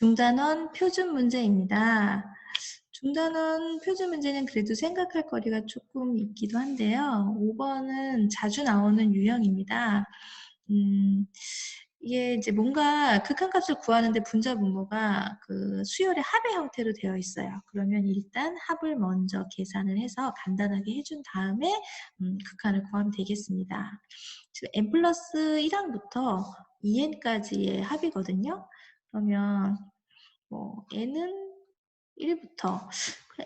중단원 표준 문제입니다. 중단원 표준 문제는 그래도 생각할 거리가 조금 있기도 한데요. 5번은 자주 나오는 유형입니다. 이게 이제 뭔가 극한값을 구하는데 분자 분모가 그 수열의 합의 형태로 되어 있어요. 그러면 일단 합을 먼저 계산을 해서 간단하게 해준 다음에 극한을 구하면 되겠습니다. 지금 n 플러스 1항부터 2n까지의 합이거든요. 그러면 뭐 n은 1부터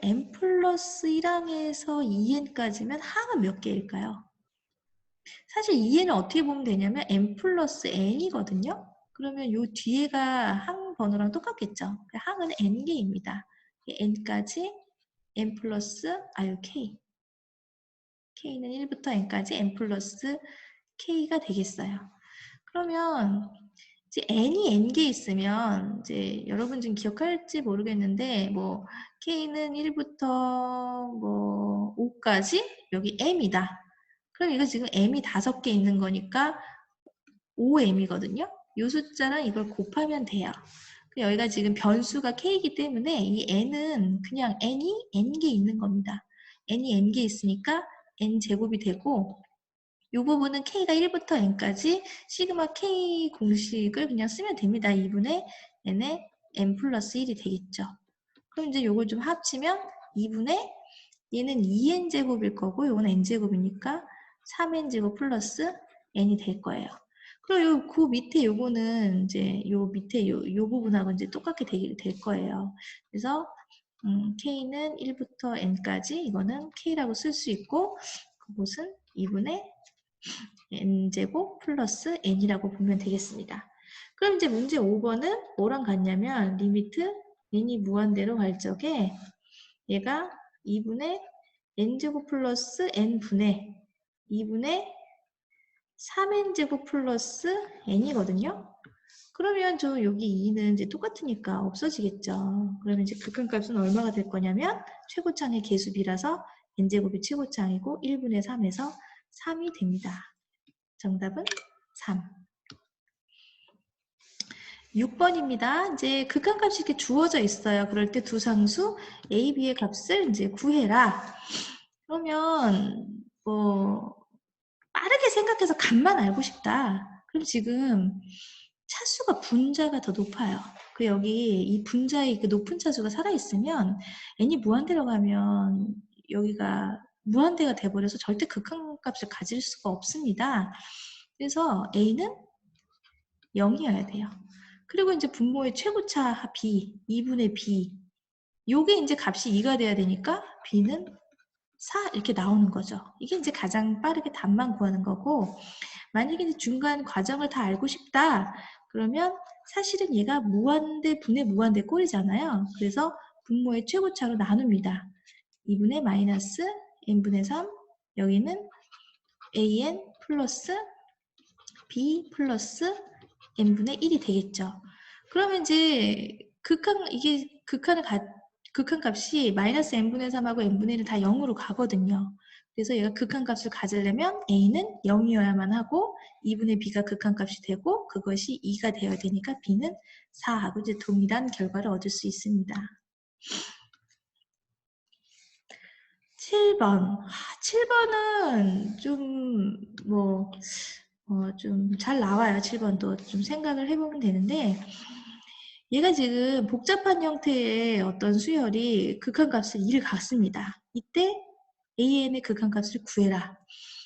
n 플러스 1항에서 2n까지면 항은 몇 개일까요? 사실 2n은 어떻게 보면 되냐면 n 플러스 n이거든요. 그러면 요 뒤에가 항 번호랑 똑같겠죠. 항은 n개입니다. n까지 n 플러스 k. k는 1부터 n까지 n 플러스 k가 되겠어요. 그러면 이제 n이 n개 있으면 이제 여러분 좀 기억할지 모르겠는데 뭐 k는 1부터 뭐 5까지 여기 m이다. 그럼 이거 지금 m이 5개 있는 거니까 5m이거든요. 이 숫자랑 이걸 곱하면 돼요. 여기가 지금 변수가 k이기 때문에 이 n은 그냥 n이 n개 있는 겁니다. n이 n개 있으니까 n제곱이 되고 이 부분은 k가 1부터 n까지 시그마 k 공식을 그냥 쓰면 됩니다. 2분의 n의 n 플러스 1이 되겠죠. 그럼 이제 요걸 좀 합치면 2분의 얘는 2n제곱일 거고 요건 n제곱이니까 3n제곱 플러스 n이 될 거예요. 그리고 그 밑에 요거는 이제 요 밑에 요 부분하고 이제 똑같게 될 거예요. 그래서 k는 1부터 n까지 이거는 k라고 쓸 수 있고 그곳은 2분의 n제곱 플러스 n이라고 보면 되겠습니다. 그럼 이제 문제 5번은 뭐랑 같냐면 리미트 n이 무한대로 갈 적에 얘가 2분의 n제곱 플러스 n분의 2분의 3n제곱 플러스 n이거든요. 그러면 저 여기 2는 이제 똑같으니까 없어지겠죠. 그러면 이제 극한값은 얼마가 될 거냐면 최고창의 개수비라서 n제곱이 최고창이고 1분의 3에서 3이 됩니다. 정답은 3. 6번입니다. 이제 극한값이 이렇게 주어져 있어요. 그럴 때 두 상수 A, B의 값을 이제 구해라. 그러면 뭐 빠르게 생각해서 값만 알고 싶다. 그럼 지금 차수가 분자가 더 높아요. 그 여기 이 분자의 그 높은 차수가 살아있으면 n이 무한대로 가면 여기가 무한대가 돼버려서 절대 극한값을 가질 수가 없습니다. 그래서 a는 0이어야 돼요. 그리고 이제 분모의 최고차 b, 2분의 b. 요게 이제 값이 2가 돼야 되니까 b는 4 이렇게 나오는 거죠. 이게 이제 가장 빠르게 답만 구하는 거고 만약에 이제 중간 과정을 다 알고 싶다. 그러면 사실은 얘가 무한대 분의 무한대 꼴이잖아요. 그래서 분모의 최고차로 나눕니다. 2분의 마이너스 n분의 3 여기는 an 플러스 b 플러스 n분의 1이 되겠죠. 그러면 이제 이게 극한값이 마이너스 n분의 3하고 n분의 1은 다 0으로 가거든요. 그래서 얘가 극한값을 가지려면 a는 0이어야만 하고 2분의 b가 극한값이 되고 그것이 2가 되어야 되니까 b는 4하고 이제 동일한 결과를 얻을 수 있습니다. 7번. 7번은 좀 좀 잘 나와요. 7번도 좀 생각을 해보면 되는데 얘가 지금 복잡한 형태의 어떤 수열이 극한값을 2를 갖습니다. 이때 an의 극한값을 구해라.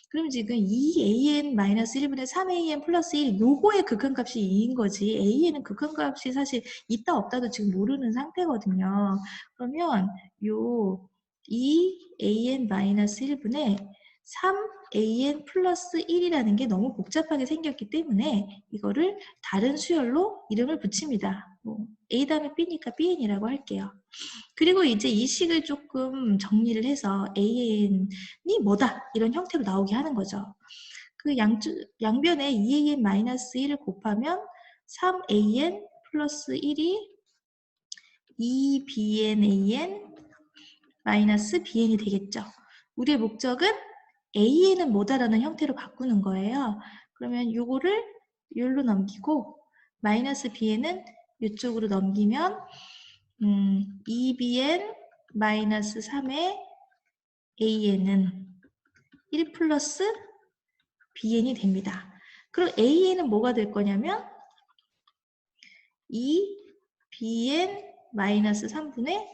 그럼 지금 2an-1분의 3an 플러스 1 요거의 극한값이 2인 거지 an은 극한값이 사실 있다 없다도 지금 모르는 상태거든요. 그러면 요 2an-1분의 3an 플러스 1이라는 게 너무 복잡하게 생겼기 때문에 이거를 다른 수열로 이름을 붙입니다. 뭐 A 다음에 B니까 BN이라고 할게요. 그리고 이제 이 식을 조금 정리를 해서 AN이 뭐다 이런 형태로 나오게 하는 거죠. 그 양변에 2an-1을 곱하면 3an 플러스 1이 2bnan 마이너스 bn이 되겠죠. 우리의 목적은 an은 뭐다라는 형태로 바꾸는 거예요. 그러면 요거를 요로 넘기고 마이너스 bn은 이쪽으로 넘기면 2bn-3의 an은 1 플러스 bn이 됩니다. 그럼 an은 뭐가 될 거냐면 2bn-3분의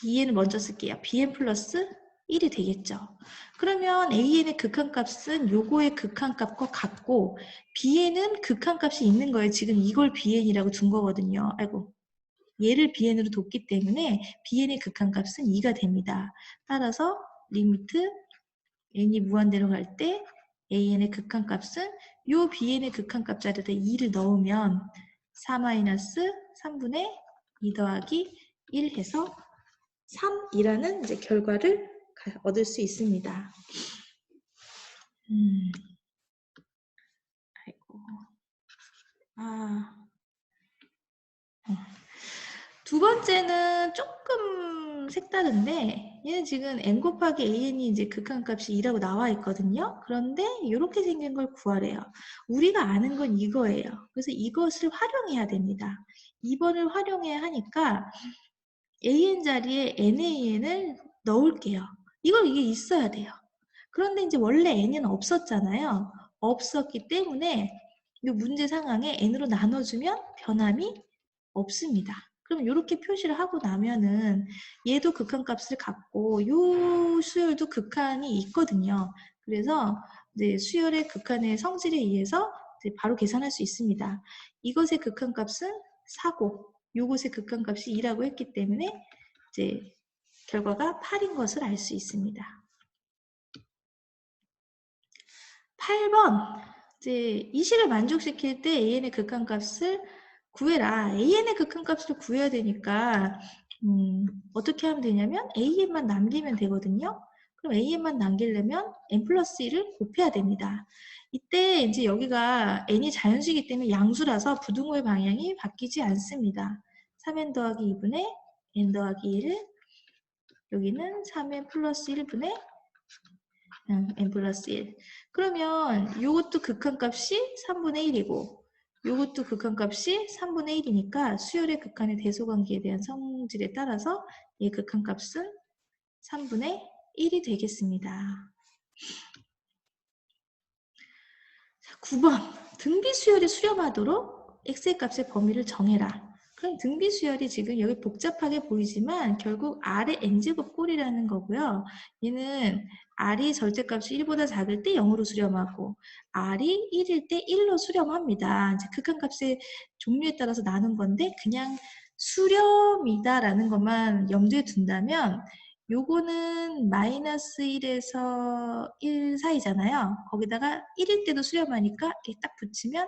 bn을 먼저 쓸게요. bn 플러스 1이 되겠죠. 그러면 an의 극한값은 요거의 극한값과 같고 bn은 극한값이 있는 거예요. 지금 이걸 bn이라고 둔 거거든요. 아이고, 얘를 bn으로 뒀기 때문에 bn의 극한값은 2가 됩니다. 따라서 리미트 n이 무한대로 갈 때 an의 극한값은 요 bn의 극한값 자리에다 2를 넣으면 4-3분의 2 더하기 1 해서 3이라는 이제 결과를 얻을 수 있습니다. 아이고. 두 번째는 조금 색다른데 얘는 지금 n 곱하기 an이 이제 극한값이 2라고 나와 있거든요. 그런데 이렇게 생긴 걸 구하래요. 우리가 아는 건 이거예요. 그래서 이것을 활용해야 됩니다. 2번을 활용해야 하니까 an 자리에 nan을 넣을게요. 이게 있어야 돼요. 그런데 이제 원래 n은 없었잖아요. 없었기 때문에 이 문제 상황에 n으로 나눠주면 변함이 없습니다. 그럼 이렇게 표시를 하고 나면은 얘도 극한값을 갖고 요 수열도 극한이 있거든요. 그래서 이제 수열의 극한의 성질에 의해서 이제 바로 계산할 수 있습니다. 이것의 극한값은 4고 요것의 극한값이 2라고 했기 때문에 이제 결과가 8인 것을 알 수 있습니다. 8번 이제 이 식을 만족시킬 때 an의 극한값을 구해라. an의 극한값을 구해야 되니까 어떻게 하면 되냐면 an만 남기면 되거든요. 그럼 an만 남기려면 n 플러스 1을 곱해야 됩니다. 이때 이제 여기가 n이 자연수이기 때문에 양수라서 부등호의 방향이 바뀌지 않습니다. 3n 더하기 2분의 n 더하기 1을 여기는 3n 플러스 1분의 n 플러스 1. 그러면 이것도 극한값이 3분의 1이고 이것도 극한값이 3분의 1이니까 수열의 극한의 대소관계에 대한 성질에 따라서 이 극한값은 3분의 1이 되겠습니다. 9번 등비수열이 수렴하도록 x의 값의 범위를 정해라. 그럼 등비수열이 지금 여기 복잡하게 보이지만 결국 r의 n제곱 꼴이라는 거고요. 얘는 r이 절대값이 1보다 작을 때 0으로 수렴하고 r이 1일 때 1로 수렴합니다. 이제 극한값의 종류에 따라서 나눈 건데 그냥 수렴이다라는 것만 염두에 둔다면 요거는 마이너스 1에서 1 사이잖아요. 거기다가 1일 때도 수렴하니까 이렇게 딱 붙이면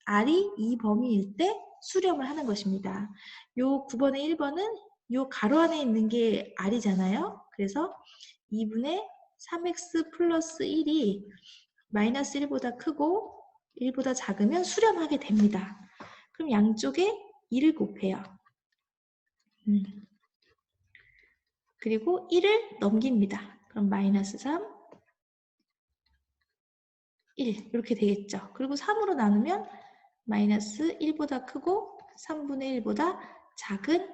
R이 이 범위일 때 수렴을 하는 것입니다. 요 9번의 1번은 요 가로 안에 있는 게 R이잖아요. 그래서 2분의 3x 플러스 1이 마이너스 1보다 크고 1보다 작으면 수렴하게 됩니다. 그럼 양쪽에 2를 곱해요. 그리고 1을 넘깁니다. 그럼 마이너스 3, 1 이렇게 되겠죠. 그리고 3으로 나누면 마이너스 1보다 크고 3분의 1보다 작은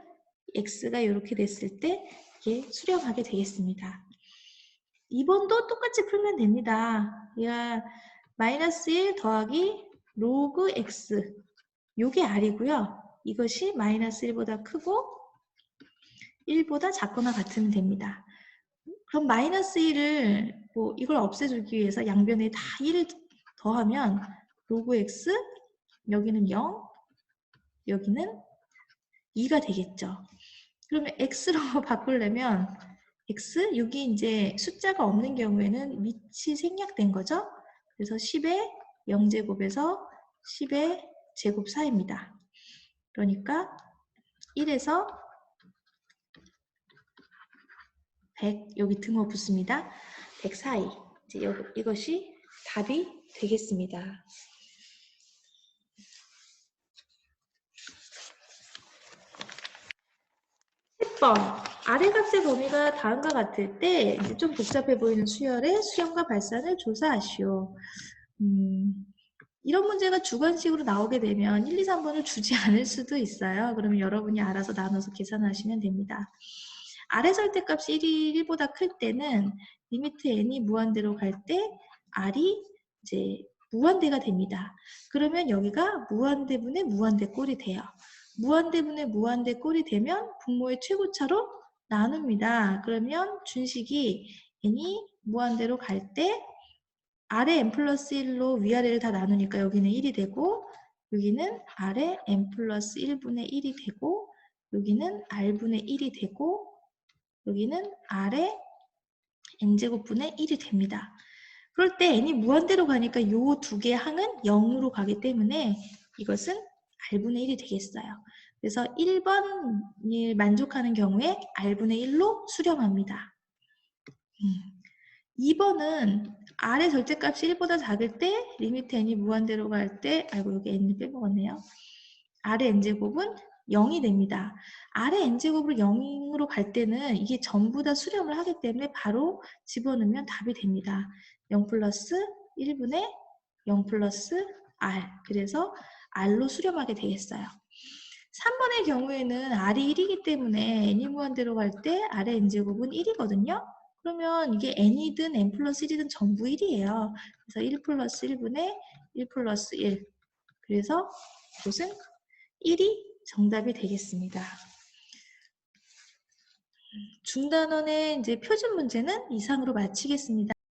x가 이렇게 됐을 때 이게 수렴하게 되겠습니다. 2번도 똑같이 풀면 됩니다. 얘가 마이너스 1 더하기 로그 x 요게 r이고요. 이것이 마이너스 1보다 크고 1보다 작거나 같으면 됩니다. 그럼 마이너스 1을 이걸 없애주기 위해서 양변에 다 1을 더하면 로그 x 여기는 0 여기는 2가 되겠죠. 그러면 x로 바꾸려면 x 여기 이제 숫자가 없는 경우에는 밑이 생략된 거죠. 그래서 10의 0제곱에서 10의 제곱 사이입니다. 그러니까 1에서 100 여기 등호 붙습니다. 100 사이 이제 이것이 답이 되겠습니다. 10번 아래 값의 범위가 다음과 같을 때 이제 좀 복잡해 보이는 수열의 수렴과 발산을 조사하시오. 이런 문제가 주관식으로 나오게 되면 1, 2, 3번을 주지 않을 수도 있어요. 그러면 여러분이 알아서 나눠서 계산하시면 됩니다. R의 절대값이 1보다 클 때는 리미트 n이 무한대로 갈 때 R이 이제 무한대가 됩니다. 그러면 여기가 무한대분의 무한대 꼴이 돼요. 무한대분의 무한대 꼴이 되면 분모의 최고차로 나눕니다. 그러면 준식이 n이 무한대로 갈 때 R의 n 플러스 1로 위아래를 다 나누니까 여기는 1이 되고 여기는 R의 n 플러스 1분의 1이 되고 여기는 R분의 1이 되고 여기는 R의 n제곱분의 1이 됩니다. 그럴 때 n이 무한대로 가니까 이 두 개의 항은 0으로 가기 때문에 이것은 R분의 1이 되겠어요. 그래서 1번을 만족하는 경우에 R분의 1로 수렴합니다. 2번은 R의 절대값이 1보다 작을 때 리미트 n이 무한대로 갈 때 아이고 여기 n을 빼먹었네요. R의 n제곱은 0이 됩니다. R의 n제곱으로 0으로 갈 때는 이게 전부 다 수렴을 하기 때문에 바로 집어넣으면 답이 됩니다. 0 플러스 1분의 0 플러스 R. 그래서 R로 수렴하게 되겠어요. 3번의 경우에는 R이 1이기 때문에 n이 무한대로 갈 때 R의 n제곱은 1이거든요. 그러면 이게 n이든 n 플러스 1이든 전부 1이에요. 그래서 1 플러스 1분의 1 플러스 1. 그래서 이것은 1이 정답이 되겠습니다. 중단원의 이제 표준 문제는 이상으로 마치겠습니다.